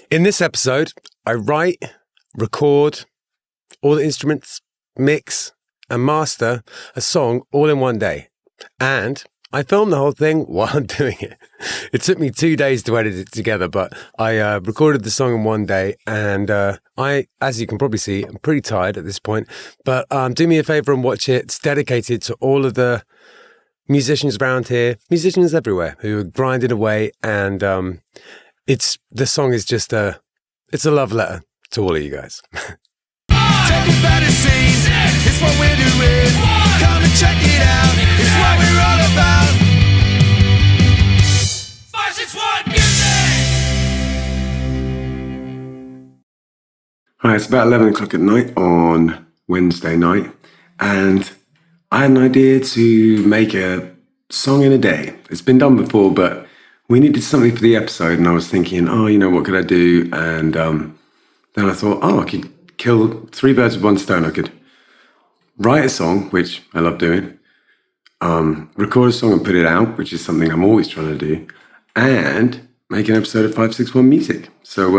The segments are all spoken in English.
In this episode, I write, record, all the instruments, mix, and master a song all in one day. And I filmed the whole thing while I'm doing it. It took me 2 days to edit it together, but I recorded the song in one day, and as you can probably see, I'm pretty tired at this point. But do me a favor and watch it. It's dedicated to all of the musicians around here, musicians everywhere who are grinding away, and the song is just it's a love letter to all of you guys. Take it by the scenes, it's what we're doing. Come and check it out, it's what we're all about. 561 music! Hi, it's about 11 o'clock at night on Wednesday night, and I had an idea to make a song in a day. It's been done before, but we needed something for the episode, and I was thinking, what could I do? And then I thought, I could kill 3 birds with 1 stone. I could write a song, which I love doing, record a song and put it out, which is something I'm always trying to do, and make an episode of 561 Music. So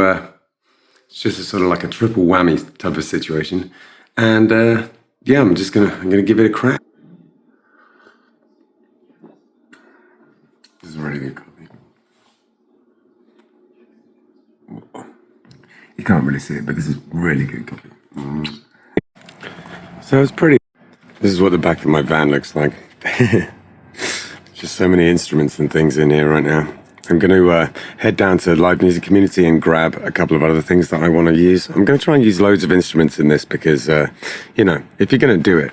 it's just a sort of like a triple whammy type of situation. And I'm gonna give it a crack. This is a really good copy. You can't really see it, but this is really good copy. So it's pretty. This is what the back of my van looks like. Just so many instruments and things in here right now. I'm going to head down to Live Music Community and grab a couple of other things that I want to use. I'm going to try and use loads of instruments in this because, if you're going to do it,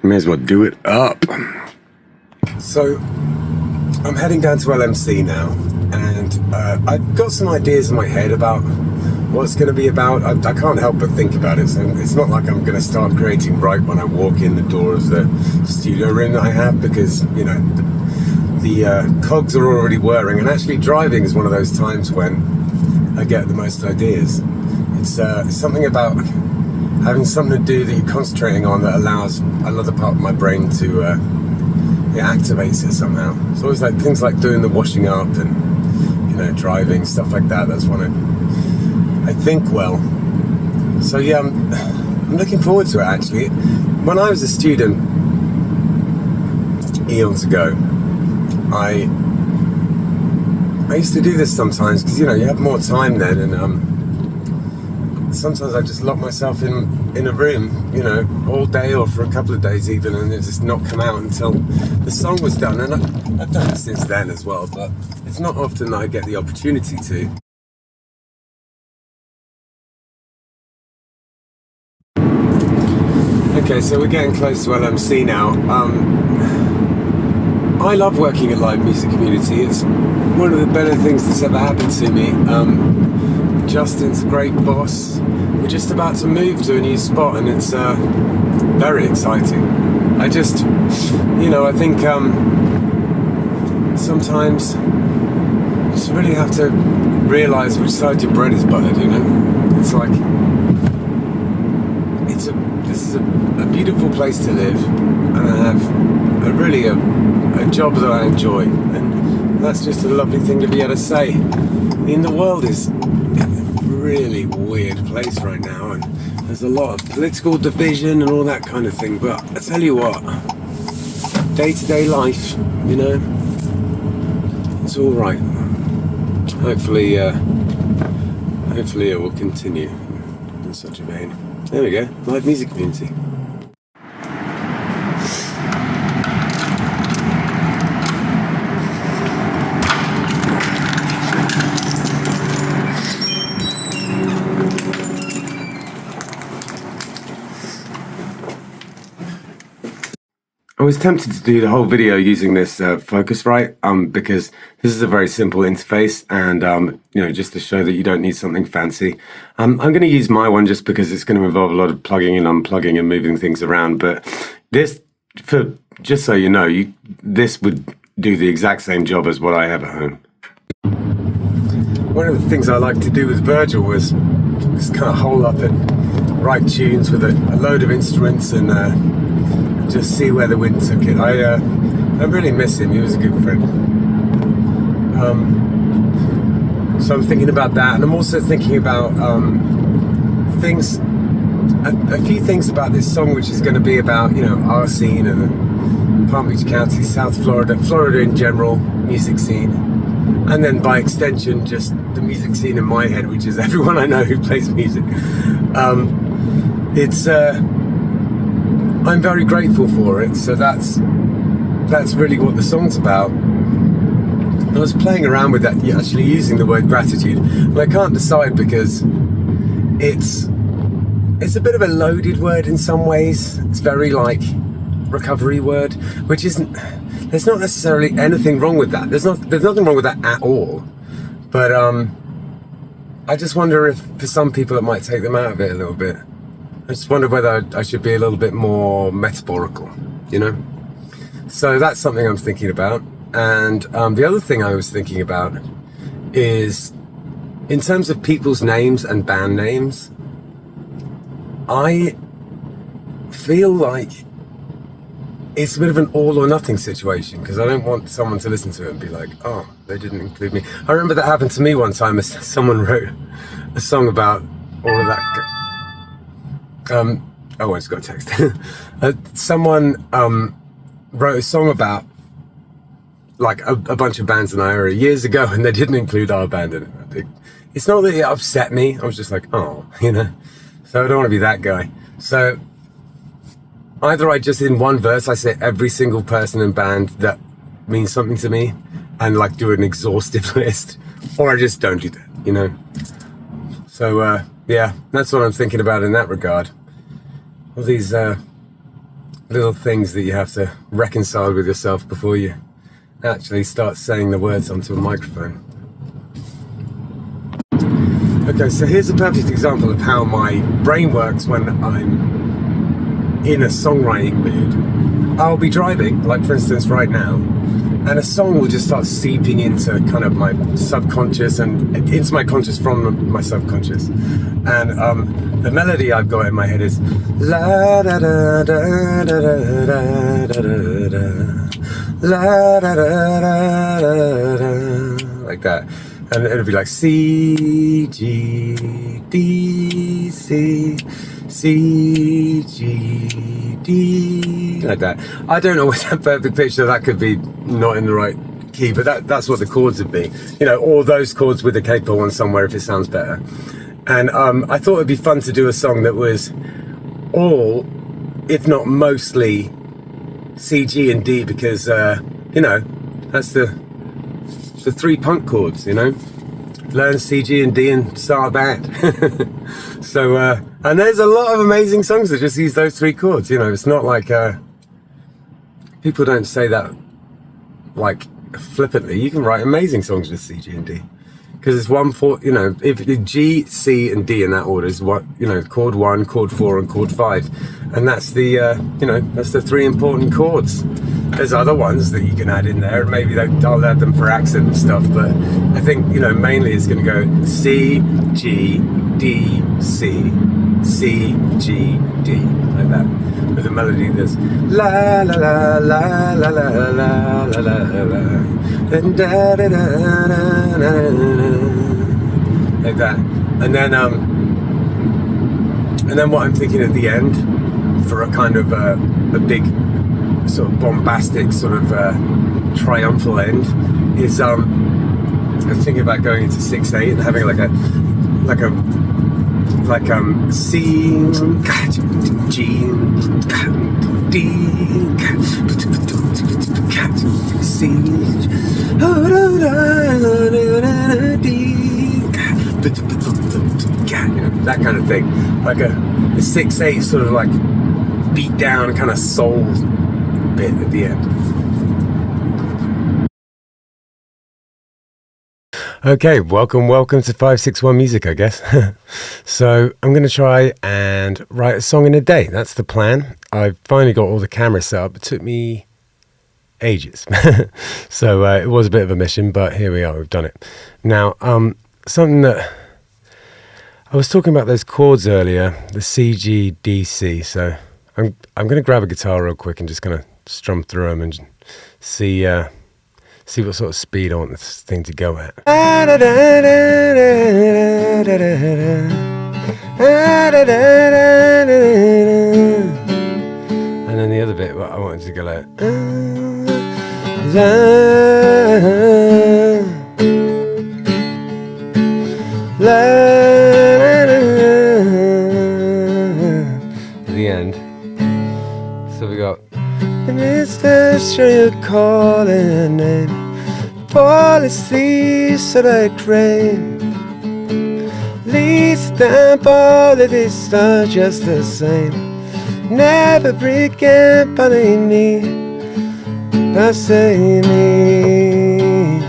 you may as well do it up. So I'm heading down to LMC now, and I've got some ideas in my head about what it's going to be about. I can't help but think about it. So it's not like I'm going to start creating right when I walk in the door of the studio room that I have, because, the cogs are already whirring, and actually driving is one of those times when I get the most ideas. It's something about having something to do that you're concentrating on that allows another part of my brain to it activates it somehow. It's always like things like doing the washing up and driving, stuff like that. That's one I think well. So yeah, I'm looking forward to it actually. When I was a student eons ago, I used to do this sometimes because you have more time then, and sometimes I just lock myself in a room, all day or for a couple of days even, and just not come out until the song was done. And I've done it since then as well, but it's not often that I get the opportunity to. Okay, so we're getting close to LMC now. I love working at Live Music Community. It's one of the better things that's ever happened to me. Justin's a great boss. We're just about to move to a new spot, and it's very exciting. I just, I think sometimes you just really have to realise which side your bread is buttered, It's like, this is a beautiful place to live, and I have a job that I enjoy, and that's just a lovely thing to be able to say. The world is a really weird place right now, and there's a lot of political division and all that kind of thing, but I tell you what, day-to-day life, it's all right. Hopefully it will continue in such a vein. There we go, Live Music Community. I was tempted to do the whole video using this Focusrite because this is a very simple interface, and just to show that you don't need something fancy. I'm going to use my one just because it's going to involve a lot of plugging and unplugging and moving things around. But this, just so you know, this would do the exact same job as what I have at home. One of the things I like to do with Virgil was just kind of hole up and write tunes with a load of instruments and just see where the wind took it. I really miss him. He was a good friend. So I'm thinking about that, and I'm also thinking about things, a few things about this song, which is going to be about, you know, our scene and Palm Beach County, South Florida, Florida in general, music scene, and then by extension, just the music scene in my head, which is everyone I know who plays music. I'm very grateful for it, so that's really what the song's about. I was playing around with that, actually using the word gratitude, and I can't decide because it's a bit of a loaded word in some ways. It's very like recovery word, which isn't, there's not necessarily anything wrong with that. There's nothing wrong with that at all. But I just wonder if for some people it might take them out of it a little bit. I just wonder whether I should be a little bit more metaphorical, you know? So that's something I'm thinking about. And the other thing I was thinking about is, in terms of people's names and band names, I feel like it's a bit of an all or nothing situation, because I don't want someone to listen to it and be like, oh, they didn't include me. I remember that happened to me one time. Someone wrote a song about all of that. Oh, I just got a text. Someone wrote a song about like a bunch of bands in our area years ago, and they didn't include our band in it. It's not that it upset me. I was just like, oh, you know. So I don't want to be that guy. So either I just, in one verse, I say every single person and band that means something to me, and like do an exhaustive list, or I just don't do that, you know. So yeah, that's what I'm thinking about in that regard. All these little things that you have to reconcile with yourself before you actually start saying the words onto a microphone. Okay, so here's a perfect example of how my brain works when I'm in a songwriting mood. I'll be driving, like for instance right now, and a song will just start seeping into kind of my subconscious and into my conscious from my subconscious. And the melody I've got in my head is la da da da da da da da da, la da da da da da, like that. And it'll be like C, G, D, C, C, G, D, like that. I don't always have perfect pitch, so that could be not in the right key, but that's what the chords would be. You know, or those chords with the capable one somewhere if it sounds better. And I thought it'd be fun to do a song that was all, if not mostly, C, G, and D, because, you know, that's the three punk chords, you know. Learn C, G, and D and start a band. So, and there's a lot of amazing songs that just use those three chords, you know. It's not like, people don't say that, like, flippantly. You can write amazing songs with C, G, and D. Because it's one, four, you know, if G, C, and D in that order is what, you know, chord 1, chord 4, and chord 5. And that's the, you know, that's the three important chords. There's other ones that you can add in there, and maybe I'll add them for accent and stuff, but I think, you know, mainly it's going to go C, G, D, C, C, G, D, like that. With a melody that's la la la la la la la la la la, then da da da da da, like that. And then what I'm thinking at the end, for a kind of a big sort of bombastic sort of triumphal end, is I was thinking about going into 6/8 and having like C, G, D, C, you know, that kind of thing, like a 6/8 sort of like beat down kind of soul bit at the end. Okay, welcome to 561 Music, I guess. So I'm going to try and write a song in a day. That's the plan. I've finally got all the cameras set up. It took me ages. So it was a bit of a mission, but here we are, we've done it. Now, something that I was talking about, those chords earlier, the C, G, D, C. So I'm going to grab a guitar real quick and just kind of strum through them and see see what sort of speed I want this thing to go at. And then the other bit, I wanted to go like. The end. So we got. And it's the sure you're calling a name. Fall asleep so that rain leads down, all of it's not just the same. Never begin pulling me, I say me.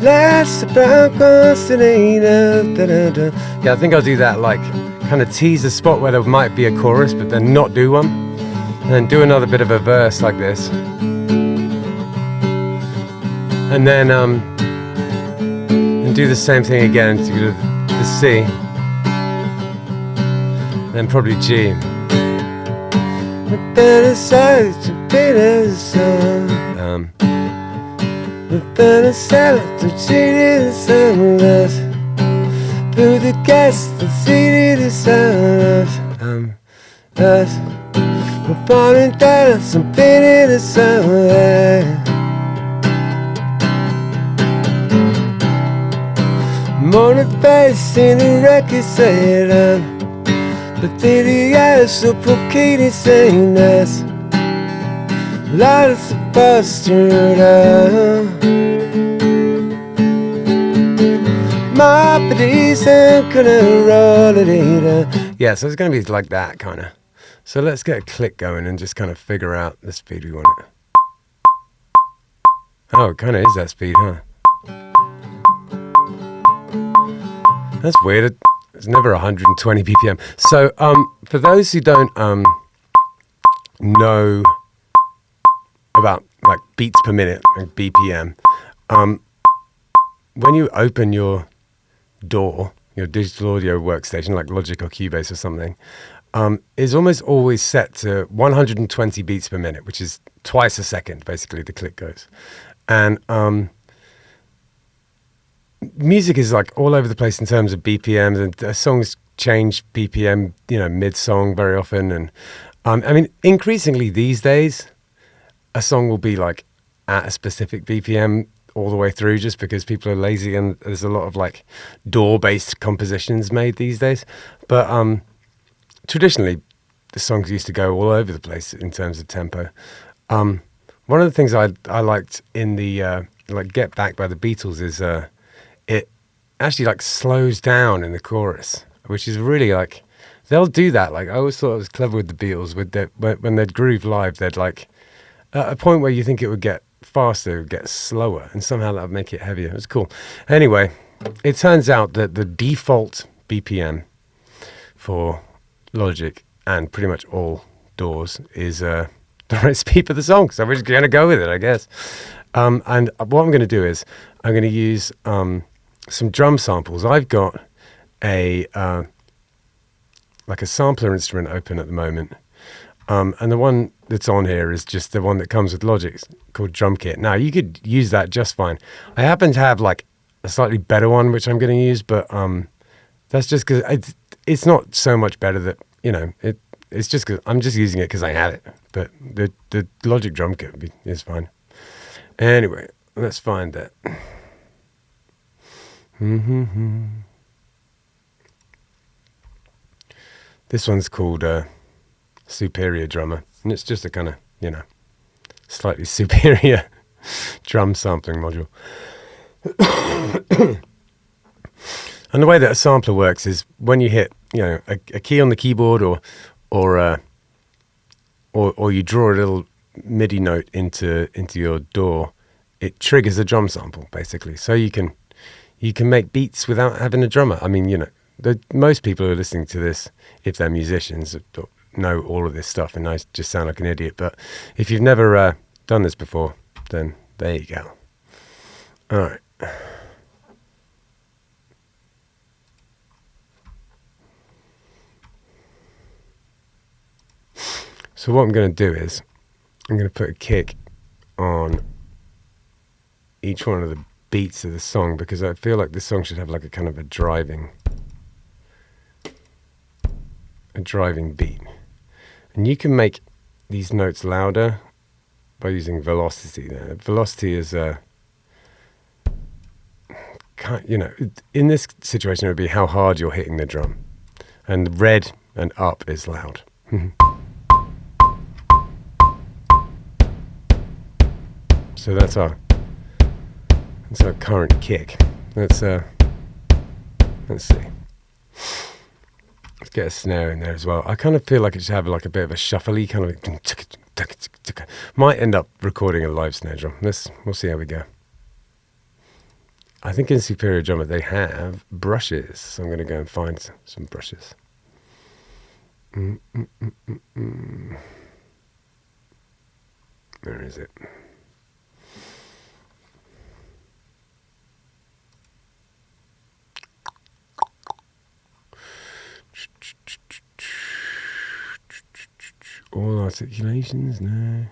Last about constantly. Yeah, I think I'll do that, like kind of tease a spot where there might be a chorus, but then not do one, and then do another bit of a verse like this, and then and do the same thing again to the C, then probably G. Through the gas, the city, the sun, us, we're falling down, some pity, the sun. Morning face in the record saying, but the eyes so poking saying us. Light is supposed to yeah, so it's going to be like that kind of. So let's get a click going and just kind of figure out the speed we want it. Oh, it kind of is that speed, huh? That's weird. It's never 120 BPM. So for those who don't know about like beats per minute, like BPM, when you open your DAW, your digital audio workstation, like Logic or Cubase or something, is almost always set to 120 beats per minute, which is twice a second, basically, the click goes. And music is like all over the place in terms of BPMs, and songs change BPM, mid-song very often. And I mean, increasingly these days, a song will be like at a specific BPM all the way through, just because people are lazy and there's a lot of like DAW-based compositions made these days. But traditionally, the songs used to go all over the place in terms of tempo. One of the things I liked in the like Get Back by the Beatles is it actually like slows down in the chorus, which is really like, they'll do that. Like I always thought it was clever with the Beatles, with when they'd groove live, they'd like at a point where you think it would get faster, it would get slower, and somehow that would make it heavier. It was cool. Anyway, it turns out that the default BPM for Logic and pretty much all DAWs is the recipe for the song. So we're just going to go with it, I guess. And what I'm going to do is I'm going to use some drum samples. I've got a like a sampler instrument open at the moment. And the one that's on here is just the one that comes with Logic. It's called Drum Kit. Now, you could use that just fine. I happen to have like a slightly better one, which I'm going to use, but that's just because it's not so much better that, it's just because I'm just using it because I have it. But the Logic Drum Kit is fine. Anyway, let's find that. This one's called Superior Drummer, and it's just a kind of, slightly superior drum sampling module. And the way that a sampler works is when you hit, a key on the keyboard or you draw a little MIDI note into your DAW, it triggers a drum sample basically. So you can make beats without having a drummer. I mean, most people who are listening to this, if they're musicians, know all of this stuff, and I just sound like an idiot. But if you've never done this before, then there you go. All right. So what I'm going to do is I'm going to put a kick on each one of the beats of the song, because I feel like this song should have like a kind of a driving beat. And you can make these notes louder by using velocity there. Velocity is in this situation it would be how hard you're hitting the drum. And red and up is loud. So that's our current kick. Let's see. Let's get a snare in there as well. I kind of feel like it should have like a bit of a shuffly kind of. Might end up recording a live snare drum. We'll see how we go. I think in Superior Drummer they have brushes, so I'm going to go and find some brushes. Where is it? All articulations? No.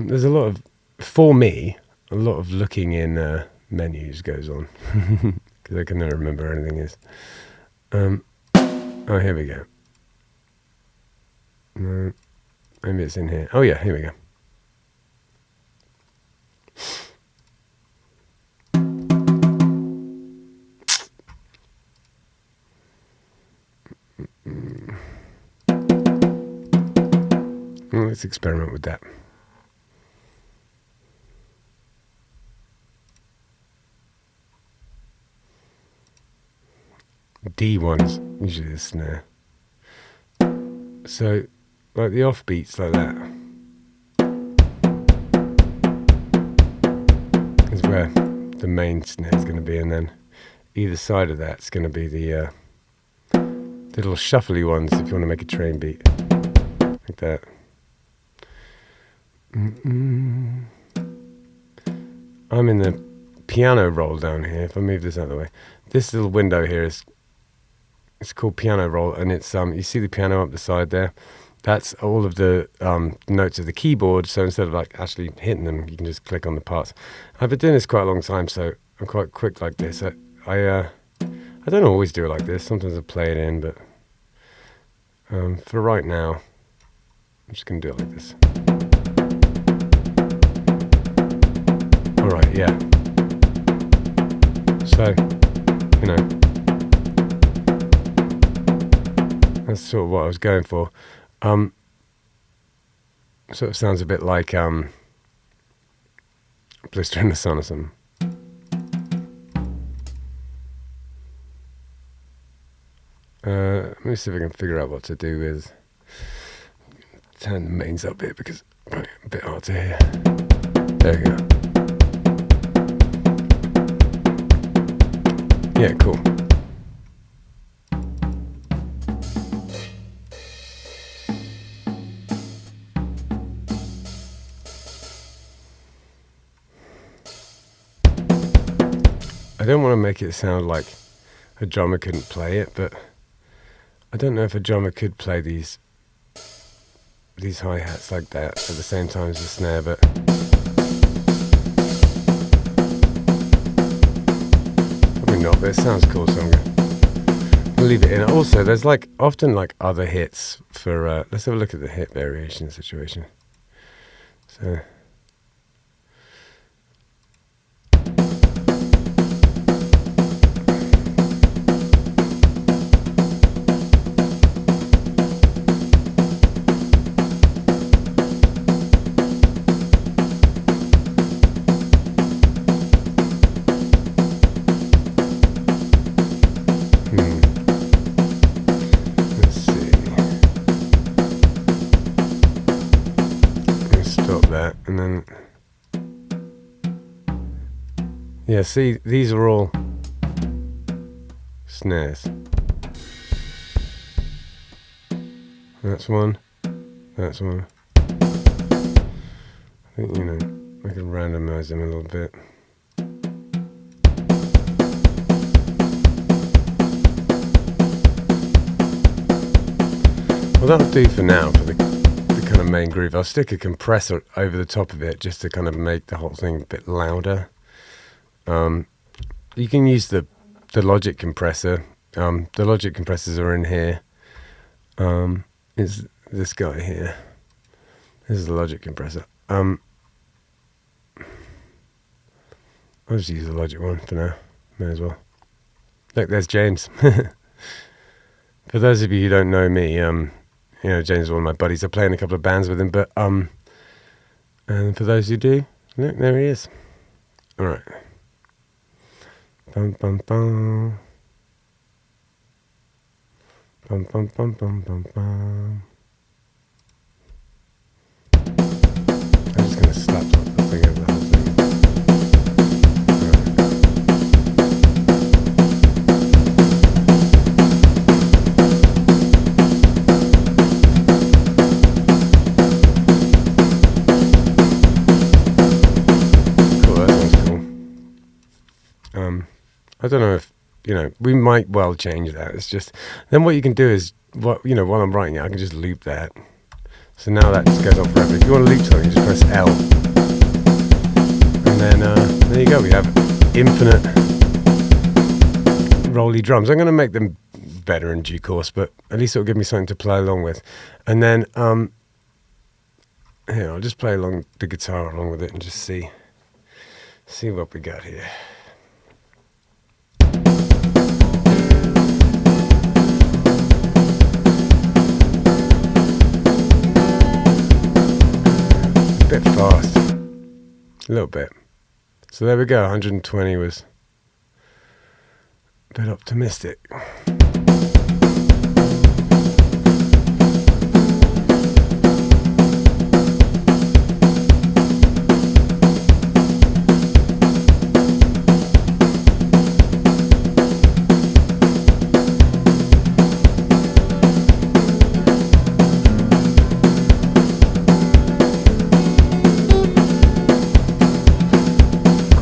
There's a lot of, for me, a lot of looking in menus goes on because I can never remember where anything is. Oh, here we go. No, maybe it's in here. Oh yeah, here we go. Well, let's experiment with that. D1's usually the snare. So, like the offbeats like that is where the main snare is going to be, and then either side of that's going to be the little shuffly ones if you want to make a train beat like that. I'm in the piano roll down here. If I move this out of the way, this little window here is, it's called piano roll, and it's you see the piano up the side there. That's all of the notes of the keyboard. So instead of like actually hitting them, you can just click on the parts. I've been doing this quite a long time, so I'm quite quick like this. I don't always do it like this. Sometimes I play it in, but for right now, I'm just gonna do it like this. All right, yeah. So, you know, that's sort of what I was going for. Sort of sounds a bit like Blister in the Sun or something. Let me see if I can figure out what to do with. Turn the mains up a bit because it's a bit hard to hear. There we go. Yeah, cool. I don't want to make it sound like a drummer couldn't play it, but I don't know if a drummer could play these hi-hats like that at the same time as the snare, but probably not, but it sounds cool, so I'm gonna leave it in. Also, there's like often like other hits for let's have a look at the hit variation situation. So and then yeah, see, these are all snares. That's one. That's one. I think, you know, I can randomize them a little bit. Well, that'll do for now for the kind of main groove. I'll stick a compressor over the top of it just to kind of make the whole thing a bit louder. You can use the Logic compressor. The Logic compressors are in here. Is this guy here. This is the Logic compressor. I'll just use the Logic one for now. May as well. Look, there's James. For those of you who don't know me, James is one of my buddies. I play in a couple of bands with him, but and for those who do, look, there he is. All right. Bum bum bum. Bum bum bum bum bum bum. I'm just gonna slap the thing over the whole thing. I don't know if, we might well change that. It's just, then what you can do is, while I'm writing it, I can just loop that. So now that just goes on forever. If you want to loop something, just press L. And then, there you go. We have infinite rolly drums. I'm going to make them better in due course, but at least it'll give me something to play along with. And then, here, I'll just play along the guitar along with it and just see what we got here. Bit fast, a little bit. So there we go. 120 was a bit optimistic.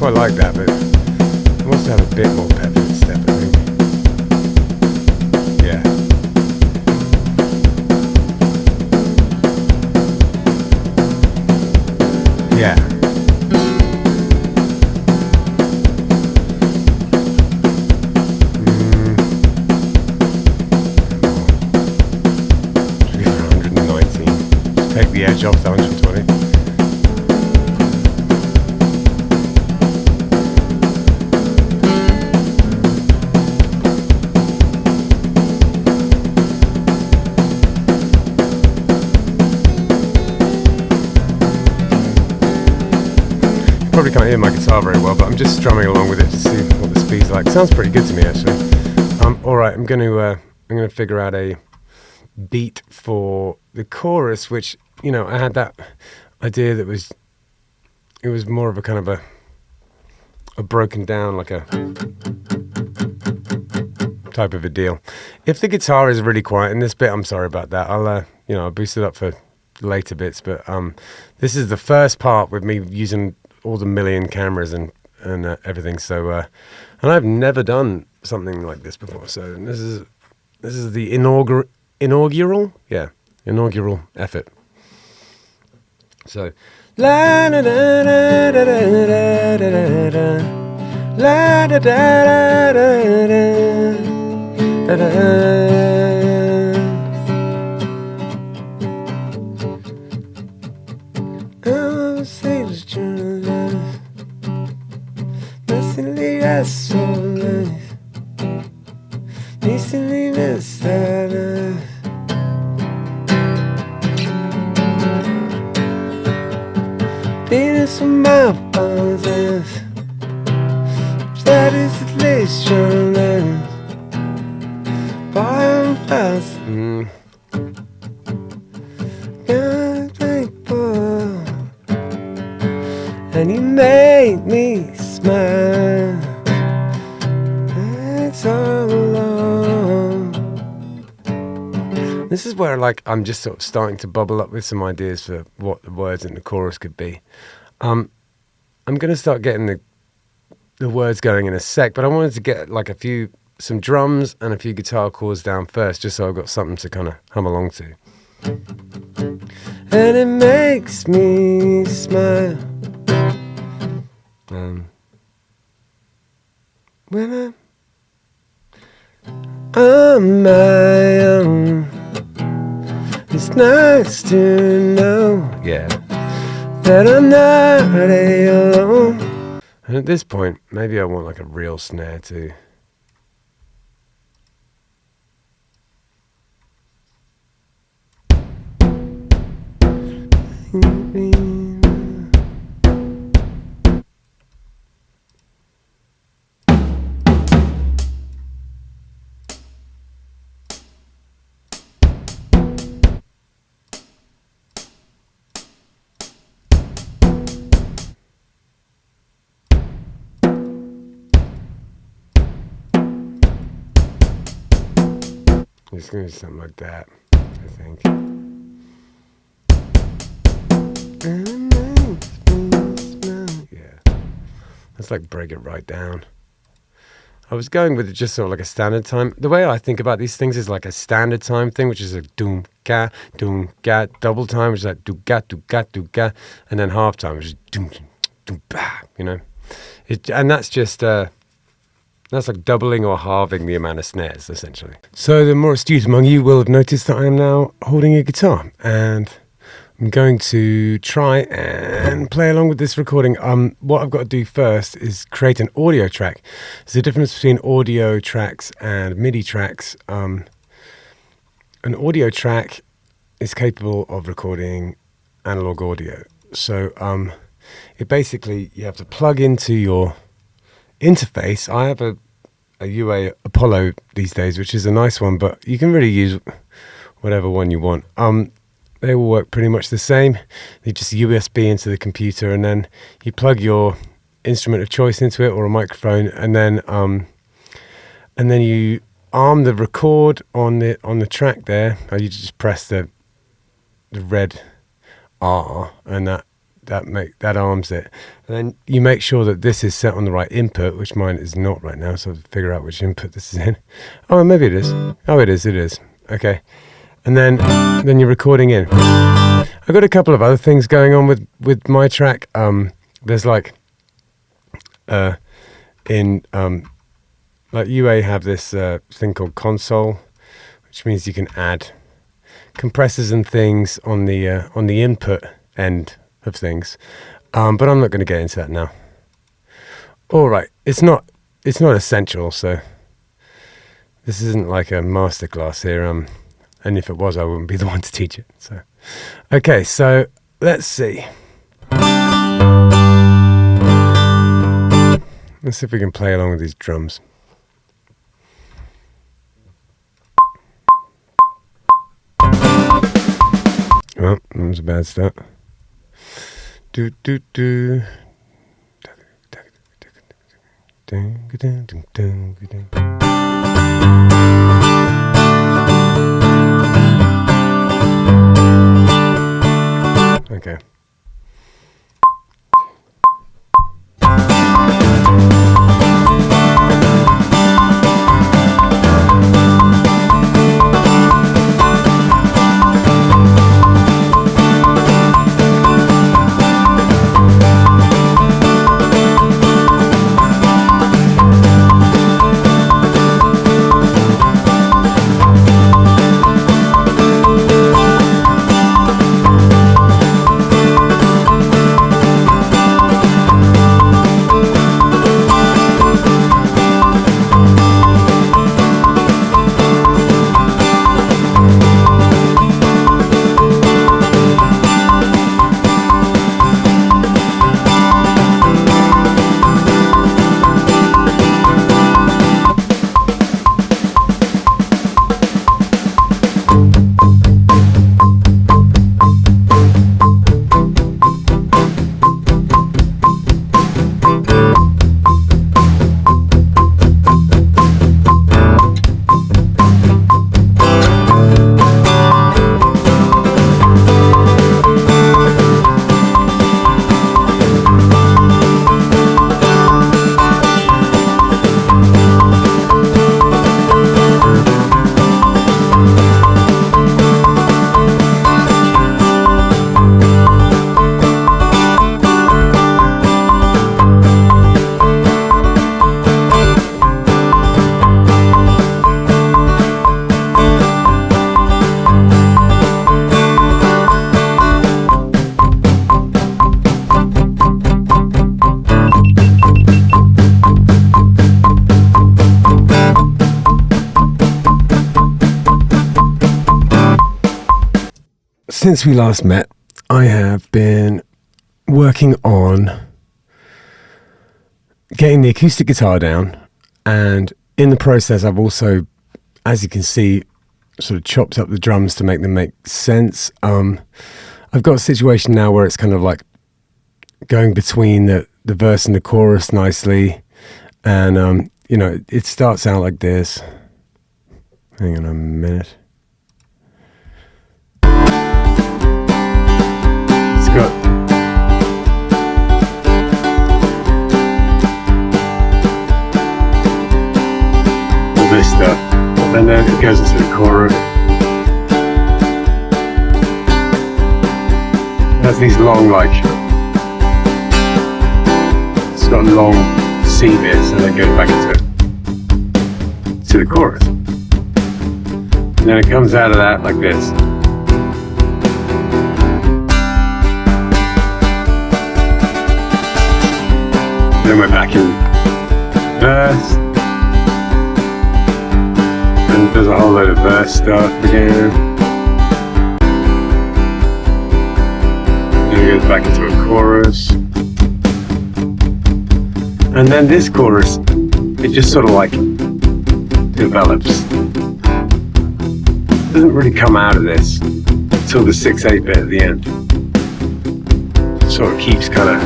Quite like that, but it wants to have a bit more pep in the step, I think. Yeah. Yeah. Should be 119. Just take the edge off the 120. Probably can't hear my guitar very well, but I'm just strumming along with it to see what the speed's like. Sounds pretty good to me, actually. All right, I'm going to figure out a beat for the chorus, which I had that idea that it was more of a kind of a broken down, like a type of a deal. If the guitar is really quiet in this bit, I'm sorry about that. I'll boost it up for later bits, but this is the first part with me using all the million cameras and everything. So, and I've never done something like this before. So this is the inaugural effort. So, la da da da da da da da, la da da da da da da. And you made me smile. That's all along. This is where I'm just sort of starting to bubble up with some ideas for what the words in the chorus could be. I'm going to start getting the words going in a sec, but I wanted to get some drums and a few guitar chords down first, just so I've got something to kind of hum along to. and it makes me smile. When I'm my own, it's nice to know, yeah, that I'm not alone. And at this point, maybe I want like a real snare too. It's going to be something like that, I think. Yeah. Let's like break it right down. I was going with just sort of like a standard time. The way I think about these things is like a standard time thing, which is a doom ga, double time, which is like do ga, and then half time, which is doom ba, you know. And that's just that's like doubling or halving the amount of snares, essentially. So the more astute among you will have noticed that I am now holding a guitar, and I'm going to try and play along with this recording. What I've got to do first is create an audio track. There's a difference between audio tracks and MIDI tracks. An audio track is capable of recording analog audio. So it basically, you have to plug into your interface. I have a UA Apollo these days, which is a nice one, but you can really use whatever one you want. They all work pretty much the same. You just USB into the computer, and then you plug your instrument of choice into it or a microphone, and then you arm the record on the track there. Or you just press the red R, and that arms it. And then you make sure that this is set on the right input, which mine is not right now, so I have to figure out which input this is in. Oh, maybe it is. Oh, it is. Okay. And then you're recording in. I've got a couple of other things going on with my track. There's like like UA have this thing called console, which means you can add compressors and things on the input end of things. But I'm not going to get into that now. All right, it's not essential, so this isn't like a masterclass here. And if it was, I wouldn't be the one to teach it. So, okay, so let's see. Let's see if we can play along with these drums. Well, that was a bad start. Do. Okay. since we last met, I have been working on getting the acoustic guitar down, and in the process I've also, as you can see, sort of chopped up the drums to make them make sense. I've got a situation now where it's kind of like going between the verse and the chorus nicely, and you know, it starts out like this. Hang on a minute. It's got all this stuff, and then it goes into the chorus. It has these long, like, it's got long C bits, and then goes back to the chorus. And then it comes out of that like this. Then we're back in verse. And there's a whole load of verse stuff again. Then it goes back into a chorus. And then this chorus, it just sort of like develops. It doesn't really come out of this until the 6/8 bit at the end. It sort of keeps kind of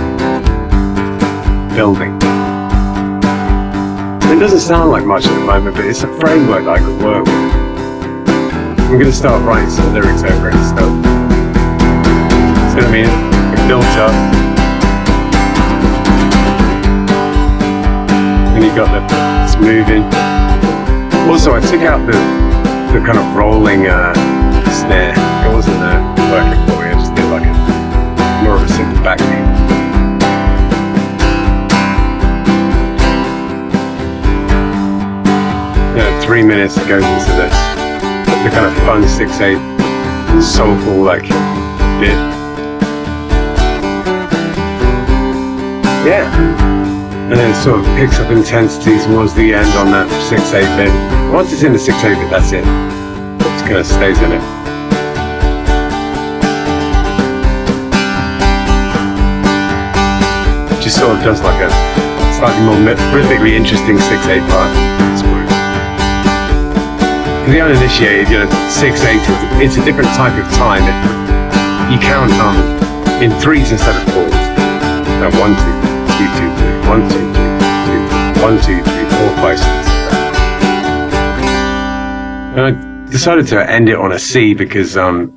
building. It doesn't sound like much at the moment, but it's a framework that I could work with. I'm going to start writing some lyrics over it and stuff. See what I mean? It builds up. And you got it's moving. Also, I took out the kind of rolling snare. It wasn't working for me. I just did like more of a simple backbeat. Yeah, 3 minutes it goes into the kind of fun 6/8 soulful like bit. Yeah. And then it sort of picks up intensity towards the end on that 6/8 bit. Once it's in the 6/8 bit, that's it. It kind of stays in it. It just sort of does like a slightly more rhythmically interesting 6/8 part. For the uninitiated, you know, 6/8, it's a different type of time. You count in threes instead of fours. Now 1, 2, 3, 2, 3. 1, 2, 3, 2, 1, 2, 3, 4, 5, 6. And I decided to end it on a C because the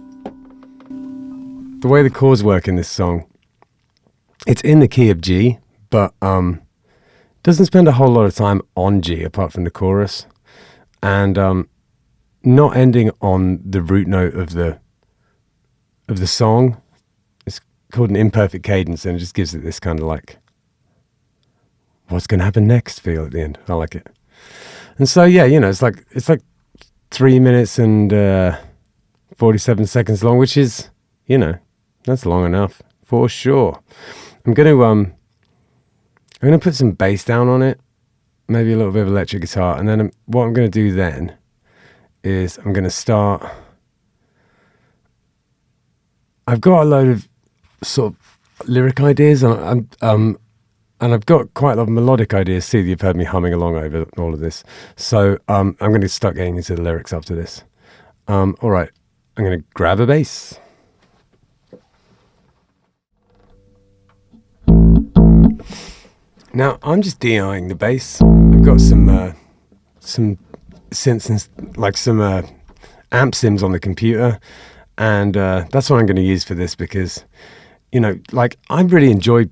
way the chords work in this song, it's in the key of G, but doesn't spend a whole lot of time on G apart from the chorus, and not ending on the root note of the song. It's called an imperfect cadence, and it just gives it this kind of like, what's going to happen next feel at the end. I like it. And so, yeah, you know, it's like 3 minutes and 47 seconds long, which is, you know, that's long enough for sure. I'm going to put some bass down on it, maybe a little bit of electric guitar. And then what I'm going to do then is I'm going to start. I've got a load of sort of lyric ideas, and I've got quite a lot of melodic ideas too that you've heard me humming along over all of this. So I'm going to start getting into the lyrics after this. All right, I'm going to grab a bass. Now I'm just DIing the bass. I've got some synths and like some amp sims on the computer, and that's what I'm going to use for this because, you know, like I really enjoy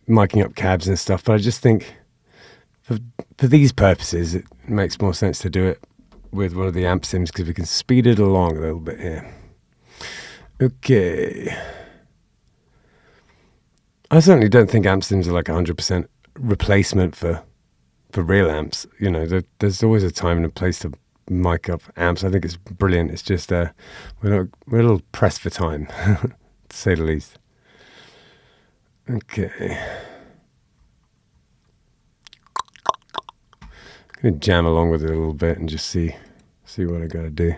miking up cabs and stuff, but I just think for these purposes it makes more sense to do it with one of the amp sims because we can speed it along a little bit here. Okay. I certainly don't think amp sims are like 100% replacement for real amps. You know, there's always a time and a place to mic up amps. I think it's brilliant. It's just we're a little pressed for time, to say the least. Okay. I'm going to jam along with it a little bit and just see what I got to do.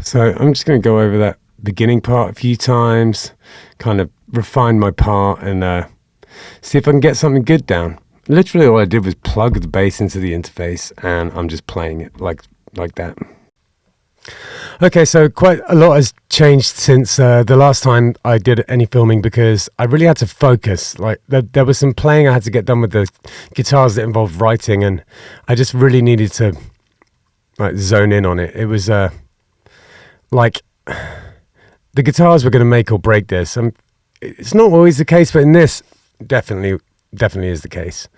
So I'm just going to go over that beginning part a few times, kind of refine my part and see if I can get something good down. Literally all I did was plug the bass into the interface and I'm just playing it like that. Okay, so quite a lot has changed since the last time I did any filming because I really had to focus. Like there was some playing I had to get done with the guitars that involved writing, and I just really needed to like zone in on it. It was like the guitars were going to make or break this. It's not always the case, but in this, definitely is the case.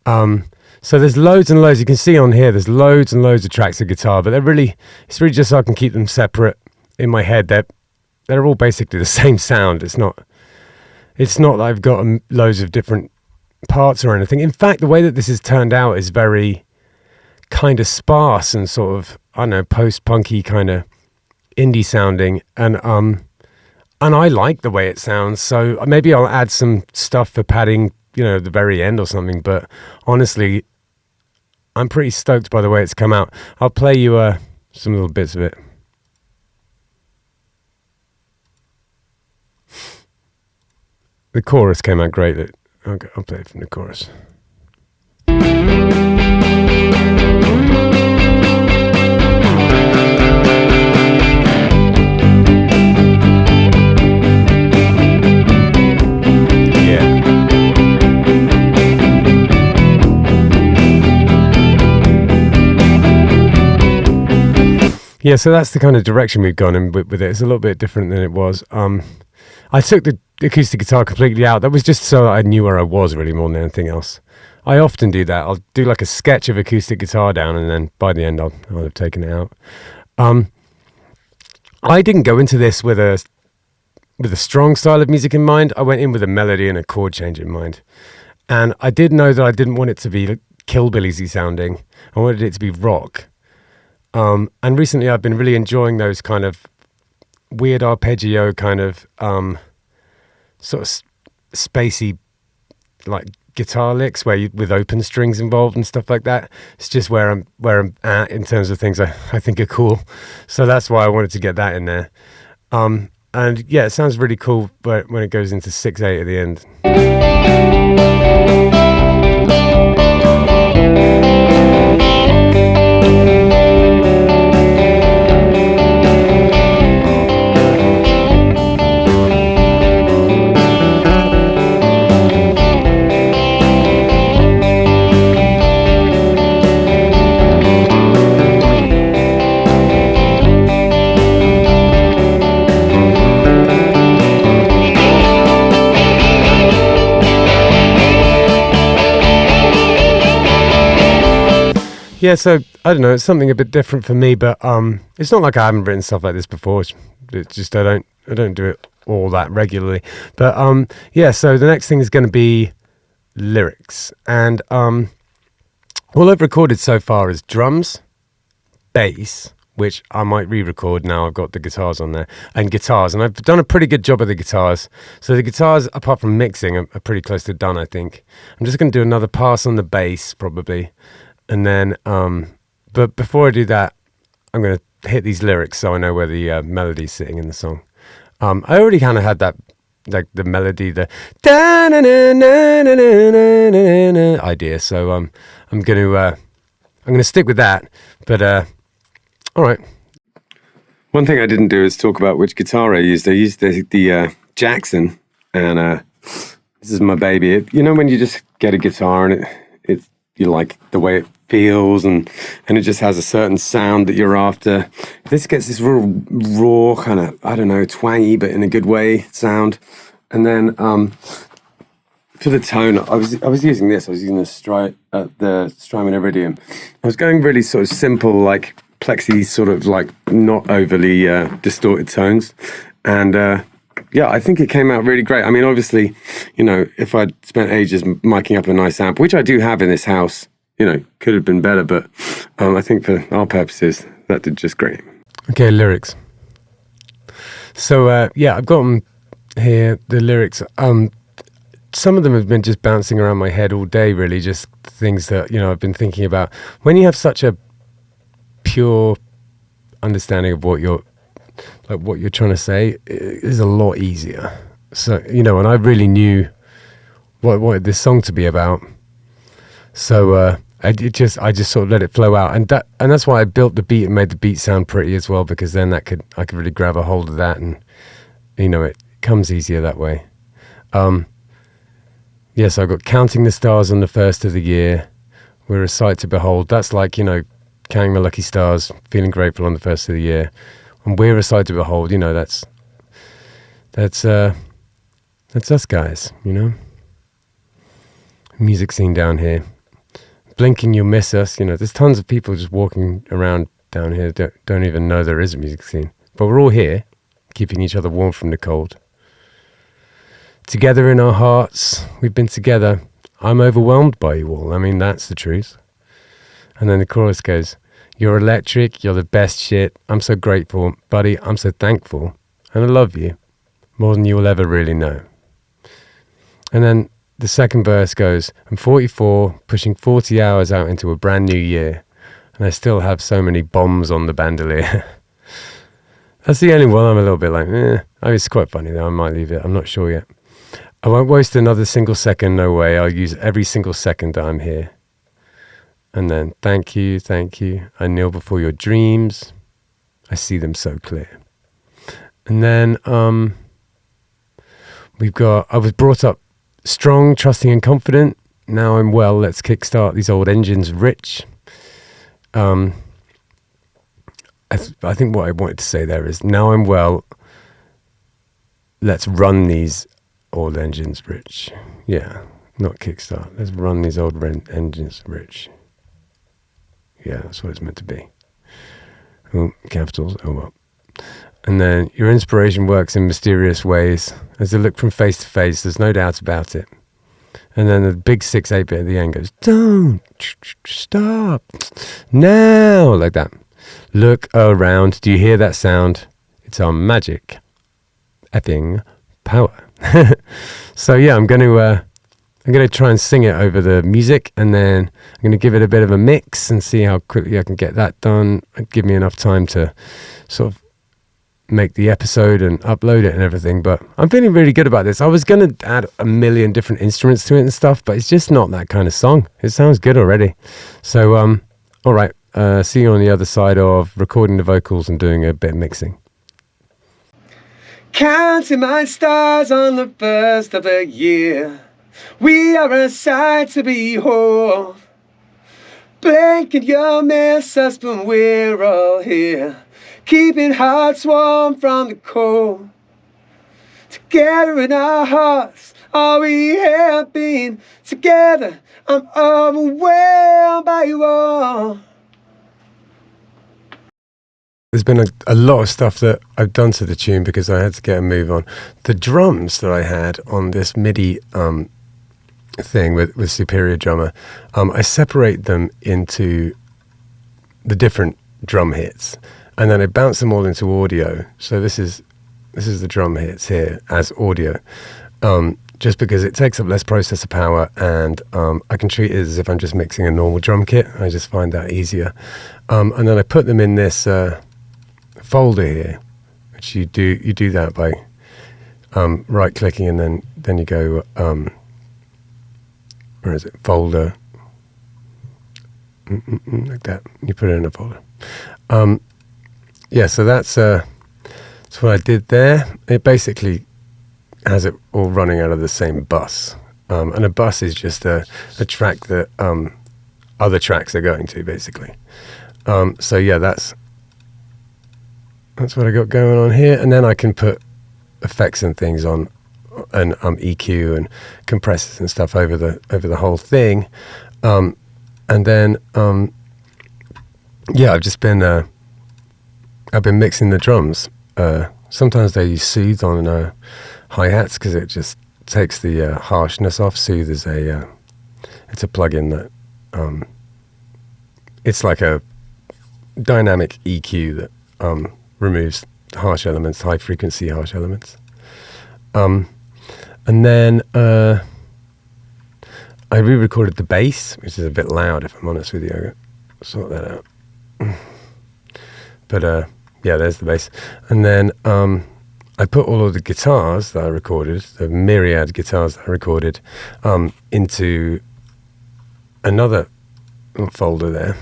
So there's loads and loads. You can see on here, there's loads and loads of tracks of guitar, but it's really just so I can keep them separate in my head. They're all basically the same sound. It's not that I've got loads of different parts or anything. In fact, the way that this has turned out is very kind of sparse and sort of, I don't know, post-punky kind of indie sounding. And I like the way it sounds. So maybe I'll add some stuff for padding, at the very end or something. But honestly, I'm pretty stoked by the way it's come out. I'll play you some little bits of it. The chorus came out great. I'll play it from the chorus. Yeah, so that's the kind of direction we've gone in with it. It's a little bit different than it was. I took the acoustic guitar completely out. That was just so I knew where I was really more than anything else. I often do that. I'll do like a sketch of acoustic guitar down and then by the end I'll have taken it out. I didn't go into this with a strong style of music in mind. I went in with a melody and a chord change in mind. And I did know that I didn't want it to be Killbillies-y sounding. I wanted it to be rock. And recently I've been really enjoying those kind of weird arpeggio kind of sort of spacey like guitar licks with open strings involved and stuff like that. It's just where I'm at in terms of things I think are cool. So that's why I wanted to get that in there. And yeah, it sounds really cool but when it goes into 6/8 at the end. Yeah, so I don't know, it's something a bit different for me, but it's not like I haven't written stuff like this before. It's just I don't do it all that regularly. But yeah, so the next thing is going to be lyrics, and all I've recorded so far is drums, bass, which I might re-record now I've got the guitars on there, and guitars, and I've done a pretty good job of the guitars. So the guitars, apart from mixing, are pretty close to done, I think. I'm just going to do another pass on the bass probably. And then, but before I do that, I'm going to hit these lyrics so I know where the melody's sitting in the song. I already kind of had that, like the melody, the idea. So I'm going to stick with that. But all right. One thing I didn't do is talk about which guitar I used. I used the Jackson, and this is my baby. When you just get a guitar and you like the way it feels and it just has a certain sound that you're after. This gets this real raw kind of, I don't know, twangy, but in a good way sound. And then for the tone, I was using this. I was using the Strymon Iridium. I was going really sort of simple, like plexi, sort of like not overly distorted tones. And yeah, I think it came out really great. I mean, obviously, if I'd spent ages miking up a nice amp, which I do have in this house, could have been better, but I think for our purposes, that did just great. Okay, lyrics. So, yeah, I've got them here, the lyrics. Some of them have been just bouncing around my head all day, really, just things that, I've been thinking about. When you have such a pure understanding of what you're like what you're trying to say is a lot easier. So, you know, and I really knew what I wanted this song to be about. So I just sort of let it flow out, and that's why I built the beat and made the beat sound pretty as well, because then I could really grab a hold of that, and you know, it comes easier that way. Yes, I've got Counting the Stars on the First of the Year. We're a sight to behold. That's like, you know, counting the lucky stars, feeling grateful on the first of the year. And we're a sight to behold, you know, that's us guys, you know. Music scene down here. Blinking, you'll miss us. You know, there's tons of people just walking around down here don't even know there is a music scene. But we're all here, keeping each other warm from the cold. Together in our hearts, we've been together. I'm overwhelmed by you all. I mean, that's the truth. And then the chorus goes, you're electric, you're the best shit. I'm so grateful, buddy, I'm so thankful. And I love you more than you will ever really know. And then the second verse goes, I'm 44, pushing 40 hours out into a brand new year. And I still have so many bombs on the bandolier. That's the only one I'm a little bit like, I mean, it's quite funny though, I might leave it, I'm not sure yet. I won't waste another single second, no way. I'll use every single second that I'm here. And then, thank you. I kneel before your dreams. I see them so clear. And then we've got, I was brought up strong, trusting and confident. Now I'm well, let's kickstart these old engines rich. I think what I wanted to say there is, now I'm well, let's run these old engines rich. Yeah, not kickstart. Let's run these old engines rich. Yeah, that's what it's meant to be. Oh, capitals, oh well. And then, your inspiration works in mysterious ways. As I look from face to face, there's no doubt about it. And then the big 6/8 bit at the end goes, don't stop now, like that. Look around. Do you hear that sound? It's our magic effing power. So yeah, I'm going to try and sing it over the music, and then I'm going to give it a bit of a mix and see how quickly I can get that done. Give me enough time to sort of make the episode and upload it and everything, but I'm feeling really good about this. I was going to add a million different instruments to it and stuff, but it's just not that kind of song. It sounds good already. So, all right, see you on the other side of recording the vocals and doing a bit of mixing. Counting my stars on the first of the year. We are a sight to behold. Blinking, you'll miss us, but we're all here. Keeping hearts warm from the cold. Together in our hearts, all we have been. Together, I'm overwhelmed by you all. There's been a lot of stuff that I've done to the tune because I had to get a move on. The drums that I had on this MIDI thing with Superior Drummer, I separate them into the different drum hits, and then I bounce them all into audio. So this is the drum hits here as audio, just because it takes up less processor power, and I can treat it as if I'm just mixing a normal drum kit. I just find that easier. And then I put them in this folder here, which you do that by right clicking, and then you go where is it, folder, like that, you put it in a folder. Yeah, so that's what I did there. It basically has it all running out of the same bus, and a bus is just a track that other tracks are going to, basically. So yeah, that's what I got going on here, and then I can put effects and things on, and EQ and compressors and stuff over the whole thing, and then yeah, I've been mixing the drums. Sometimes they use Soothe on hi-hats because it just takes the harshness off. Soothe is it's a plugin that it's like a dynamic EQ that removes harsh elements, high frequency harsh elements. And then I re-recorded the bass, which is a bit loud if I'm honest with you. I'll sort that out. But Yeah, there's the bass. And then I put all of the guitars that I recorded, the myriad guitars that I recorded, into another folder there.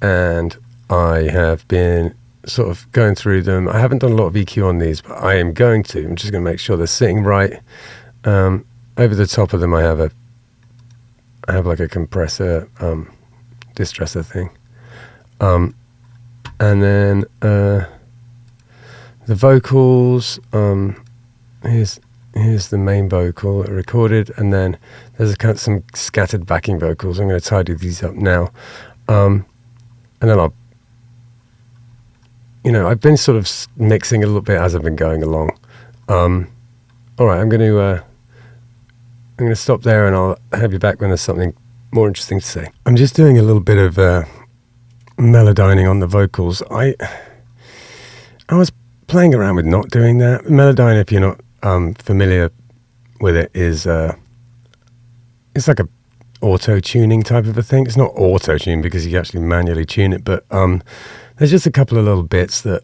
And I have been sort of going through them. I haven't done a lot of EQ on these, but I am going to. I'm just going to make sure they're sitting right. Over the top of them, I have like a compressor, distressor thing. And then the vocals, here's the main vocal I recorded, and then there's some scattered backing vocals. I'm going to tidy these up now. And then I've been sort of mixing a little bit as I've been going along. All right, I'm going to stop there, and I'll have you back when there's something more interesting to say. I'm just doing a little bit of melodyning on the vocals. I was playing around with not doing that. Melodyne, if you're not familiar with it, is it's like a auto-tuning type of a thing. It's not auto-tune because you actually manually tune it, but there's just a couple of little bits that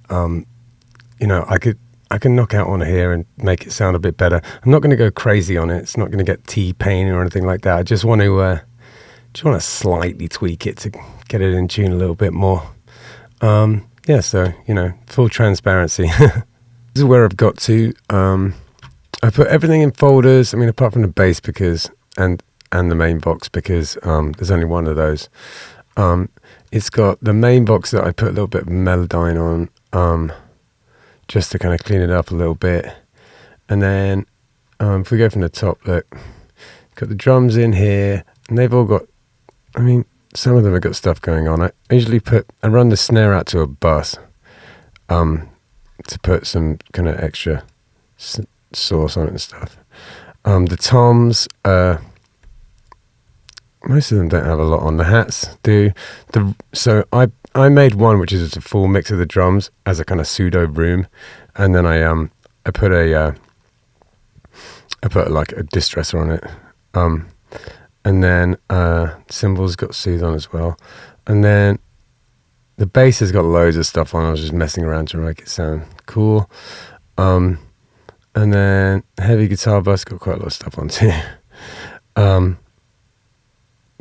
I can knock out on here and make it sound a bit better. I'm not going to go crazy on it. It's not going to get T-Pain or anything like that. I just want to slightly tweak it to get it in tune a little bit more. Yeah, so, full transparency. This is where I've got to. I put everything in folders, apart from the bass and the main box, because there's only one of those. It's got the main box that I put a little bit of Melodyne on, just to kind of clean it up a little bit. And then if we go from the top, look, got the drums in here, and they've all got, some of them have got stuff going on. I usually run the snare out to a bus to put some kind of extra sauce on it and stuff. The toms, most of them don't have a lot on. The hats do. So I made one which is a full mix of the drums as a kind of pseudo room, and then I put like a distressor on it, and then cymbals got soothe on as well, and then the bass has got loads of stuff on. I was just messing around to make it sound cool, and then heavy guitar bus got quite a lot of stuff on too.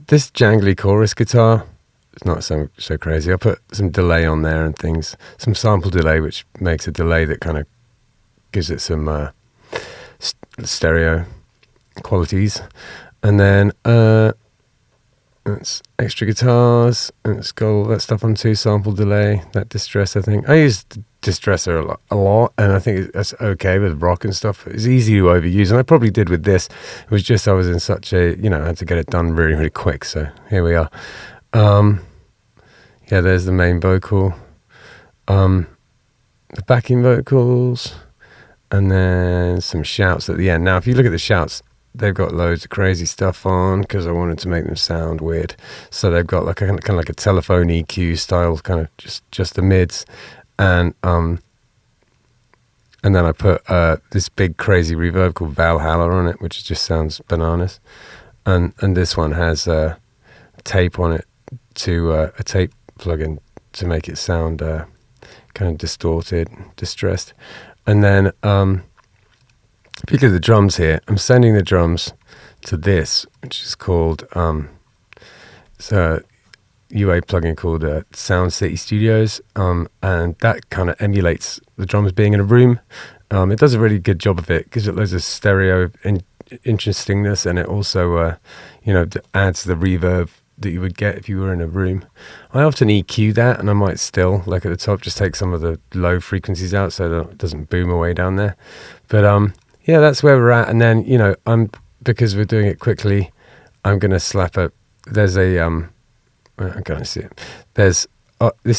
This jangly chorus guitar, it's not so crazy. I put some delay on there and things, some sample delay, which makes a delay that kind of gives it some stereo qualities. And then it's extra guitars, and it's got all that stuff on too, sample delay, that distressor thing. I use distressor a lot, and I think that's okay with rock and stuff. It's easy to overuse, and I probably did with this. It was just I was in such a, I had to get it done really, really quick, so here we are. Yeah, there's the main vocal, the backing vocals, and then some shouts at the end. Now, if you look at the shouts, they've got loads of crazy stuff on because I wanted to make them sound weird. So they've got like a kind of like a telephone EQ style, kind of just the mids, and then I put this big crazy reverb called Valhalla on it, which just sounds bananas. And this one has tape on it to a tape plugin to make it sound kind of distorted, distressed. And then if you look at the drums here, I'm sending the drums to this, which is called it's a UA plugin called Sound City Studios, and that kind of emulates the drums being in a room. It does a really good job of it, gives it loads of stereo interestingness, and it also adds the reverb that you would get if you were in a room. I often EQ that, and I might still, like at the top, just take some of the low frequencies out so that it doesn't boom away down there. But yeah, that's where we're at. And then, because we're doing it quickly, I'm going to slap there's a, I'm going to see it. This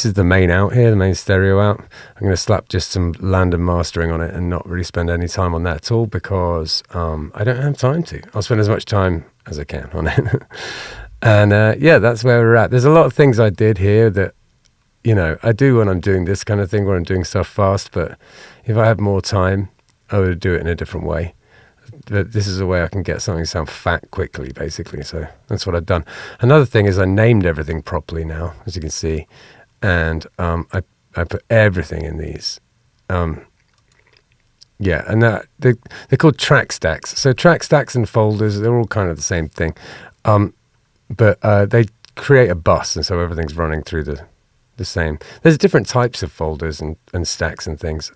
is the main out here, the main stereo out. I'm going to slap just some land and mastering on it and not really spend any time on that at all because I don't have time to. I'll spend as much time as I can on it. And yeah, that's where we're at. There's a lot of things I did here that, I do when I'm doing this kind of thing where I'm doing stuff fast, but if I had more time, I would do it in a different way. But this is a way I can get something to sound fat quickly, basically. So that's what I've done. Another thing is I named everything properly now, as you can see. and I put everything in these. Yeah, and they're called track stacks. So track stacks and folders, they're all kind of the same thing, but they create a bus, and so everything's running through the same. There's different types of folders and stacks and things,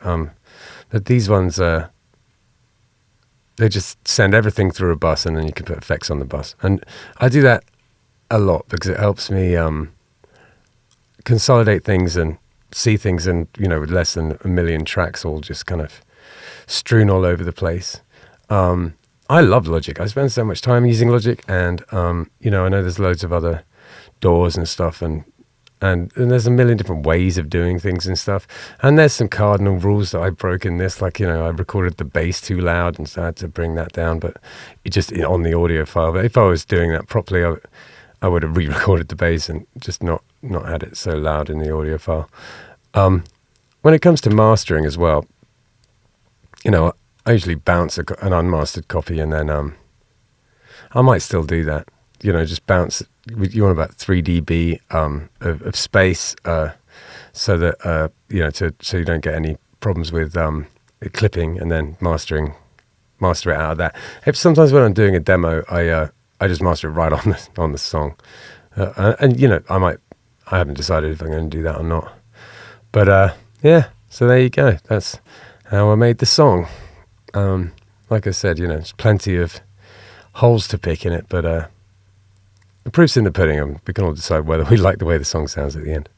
but these ones they just send everything through a bus, and then you can put effects on the bus. And I do that a lot because it helps me consolidate things and see things, and with less than a million tracks all just kind of strewn all over the place. I love Logic. I spend so much time using Logic, and I know there's loads of other DAWs and stuff, and there's a million different ways of doing things and stuff. And there's some cardinal rules that I broke in this, like I recorded the bass too loud, and so I had to bring that down. But it just on the audio file. But if I was doing that properly, I would have re-recorded the bass and just not had it so loud in the audio file. When it comes to mastering as well, I usually bounce an unmastered copy, and then I might still do that. Just bounce. You want about 3 dB of space, so that so you don't get any problems with clipping, and then master it out of that. Sometimes when I'm doing a demo, I just master it right on the song, and I haven't decided if I'm going to do that or not. But yeah, so there you go. That's how I made the song. Like I said, there's plenty of holes to pick in it, but the proof's in the pudding, and we can all decide whether we like the way the song sounds at the end.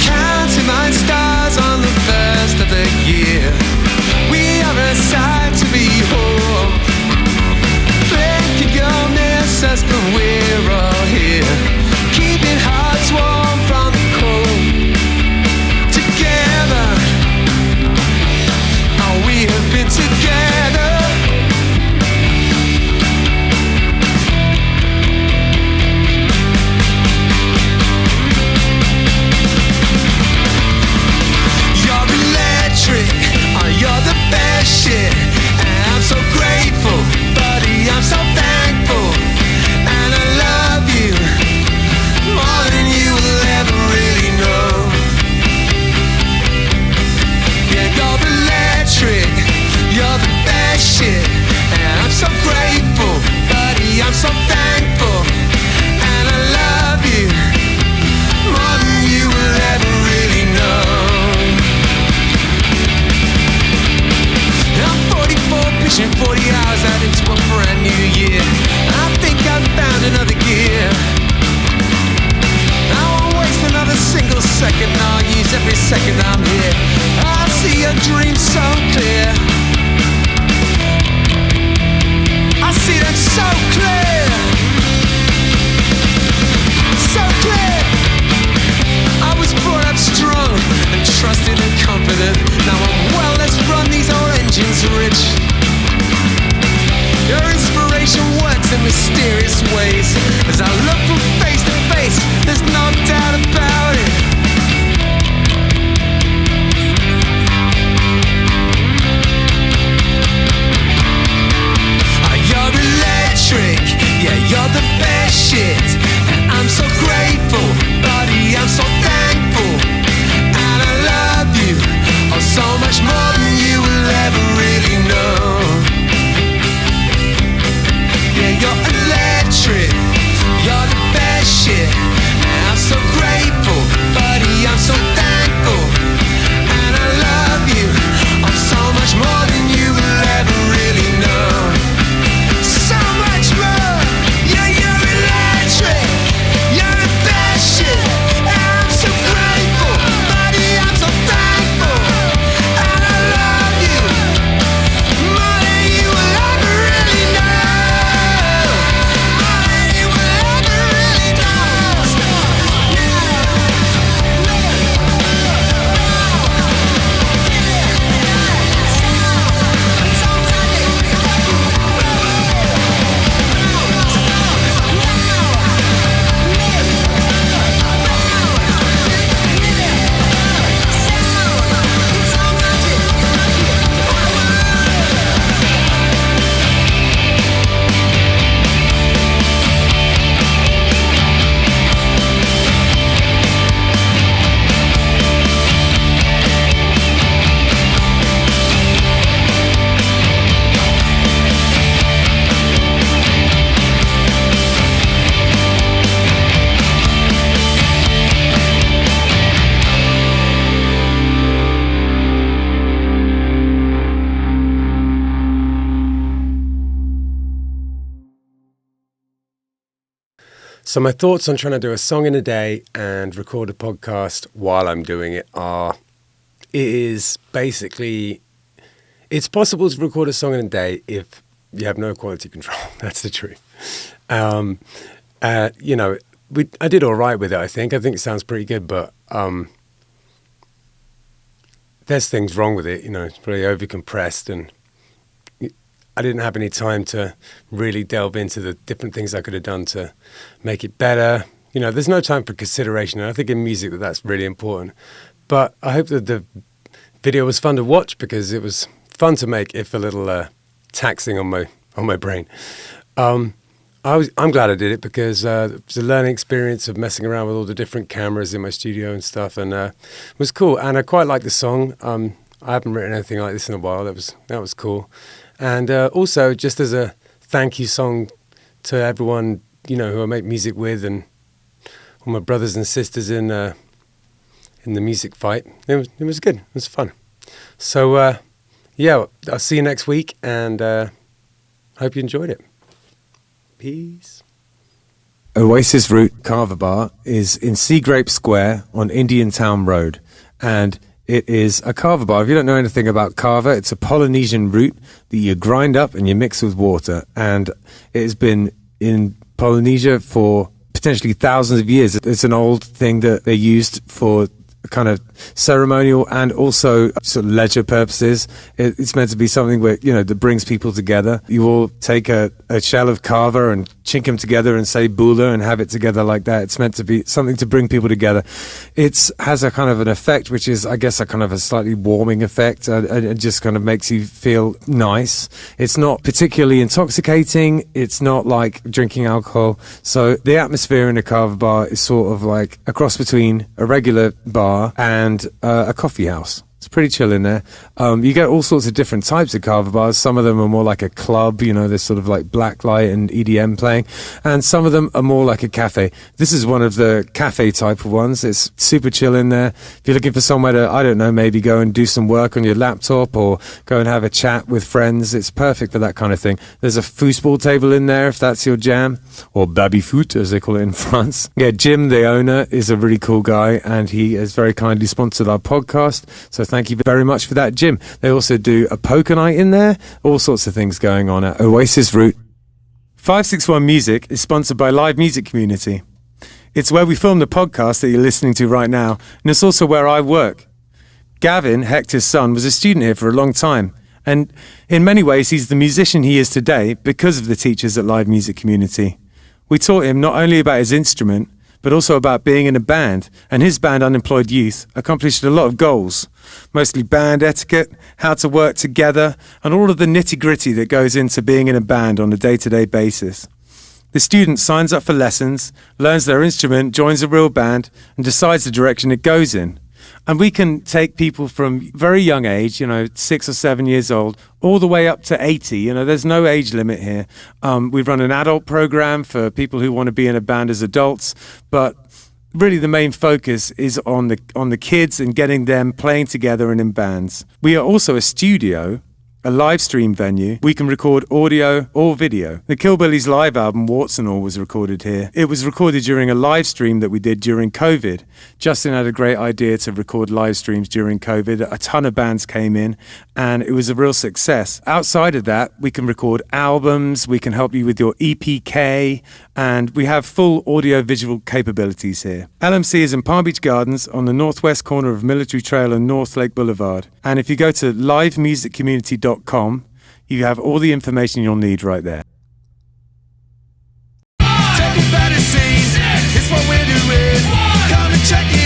Counting my stars on the first of the year, we are a sight to behold. Thinking you'll miss us, but we're all here, keeping hearts warm from the cold. Together, oh, we have been together. You're electric, oh, you're the best shit, and I'm so grateful, buddy, I'm so thankful, and I love you more than you will ever really know. Yeah, you're electric, you're the best shit, and I'm so grateful, buddy, I'm so thankful, and I love you more than you will ever really know. I'm 44, pushing 40 hours out into a brand new year. I think I've found another gear. I won't waste another single second, I'll use every second I'm here. I see your dreams so clear, I see them so clear, so clear. I was brought up strong and trusted and confident. Now I'm well, let's run these old engines rich. Your inspiration works in mysterious ways. As I look from face to face, there's no doubt about it. You're electric, yeah, you're the best shit, and I'm so grateful, buddy, I'm so thankful, and I love you, oh, so much more than you will ever really know. Yeah, you're electric. So my thoughts on trying to do a song in a day and record a podcast while I'm doing it are, it's possible to record a song in a day if you have no quality control. That's the truth. I did all right with it, I think. I think it sounds pretty good, but there's things wrong with it. It's pretty over-compressed, and I didn't have any time to really delve into the different things I could have done to make it better. There's no time for consideration, and I think in music that's really important. But I hope that the video was fun to watch, because it was fun to make, if a little taxing on my brain. I'm glad I did it, because it was a learning experience of messing around with all the different cameras in my studio and stuff, and it was cool. And I quite like the song. I haven't written anything like this in a while. That was cool. And also, just as a thank you song to everyone who I make music with, and all my brothers and sisters in the music fight. It was good. It was fun. So I'll see you next week, and hope you enjoyed it. Peace. Oasis Root Kava Bar is in Seagrape Square on Indiantown Rd, and it is a kava bar. If you don't know anything about kava, it's a Polynesian root that you grind up and you mix with water, and it has been in Polynesia for potentially thousands of years. It's an old thing that they used for kind of ceremonial and also sort of leisure purposes. It's meant to be something where, that brings people together. You all take a shell of kava and chink them together and say bula and have it together like that. It's meant to be something to bring people together. It has a kind of an effect, which is, I guess, a kind of a slightly warming effect. It just kind of makes you feel nice. It's not particularly intoxicating. It's not like drinking alcohol. So the atmosphere in a kava bar is sort of like a cross between a regular bar and a coffee house. It's pretty chill in there. You get all sorts of different types of kava bars. Some of them are more like a club, there's sort of like black light and EDM playing, and some of them are more like a cafe. This is one of the cafe type of ones. It's super chill in there. If you're looking for somewhere to, I don't know, maybe go and do some work on your laptop or go and have a chat with friends, it's perfect for that kind of thing. There's a foosball table in there if that's your jam, or baby-foot as they call it in France. Yeah, Jim, the owner, is a really cool guy, and he has very kindly sponsored our podcast. So thank you very much for that, Jim. They also do a poker night in there. All sorts of things going on at Oasis Root. 561 Music is sponsored by Live Music Community. It's where we film the podcast that you're listening to right now, and it's also where I work. Gavin, Hector's son, was a student here for a long time, and in many ways he's the musician he is today because of the teachers at Live Music Community. We taught him not only about his instrument, but also about being in a band, and his band, Unemployed Youth, accomplished a lot of goals, mostly band etiquette, how to work together, and all of the nitty-gritty that goes into being in a band on a day-to-day basis. The student signs up for lessons, learns their instrument, joins a real band, and decides the direction it goes in. And we can take people from very young age, 6 or 7 years old, all the way up to 80. There's no age limit here. We run an adult program for people who want to be in a band as adults, but really the main focus is on the kids and getting them playing together and in bands. We are also a studio, a live stream venue. We can record audio or video. The Killbillies live album, Warts and All, was recorded here. It was recorded during a live stream that we did during COVID. Justin had a great idea to record live streams during COVID. A ton of bands came in, and it was a real success. Outside of that, we can record albums, we can help you with your EPK, and we have full audio-visual capabilities here. LMC is in Palm Beach Gardens on the northwest corner of Military Trail and North Lake Boulevard. And if you go to livemusiccommunity.com, you have all the information you'll need right there. Take a better scene, it's what we're doing. Come and check it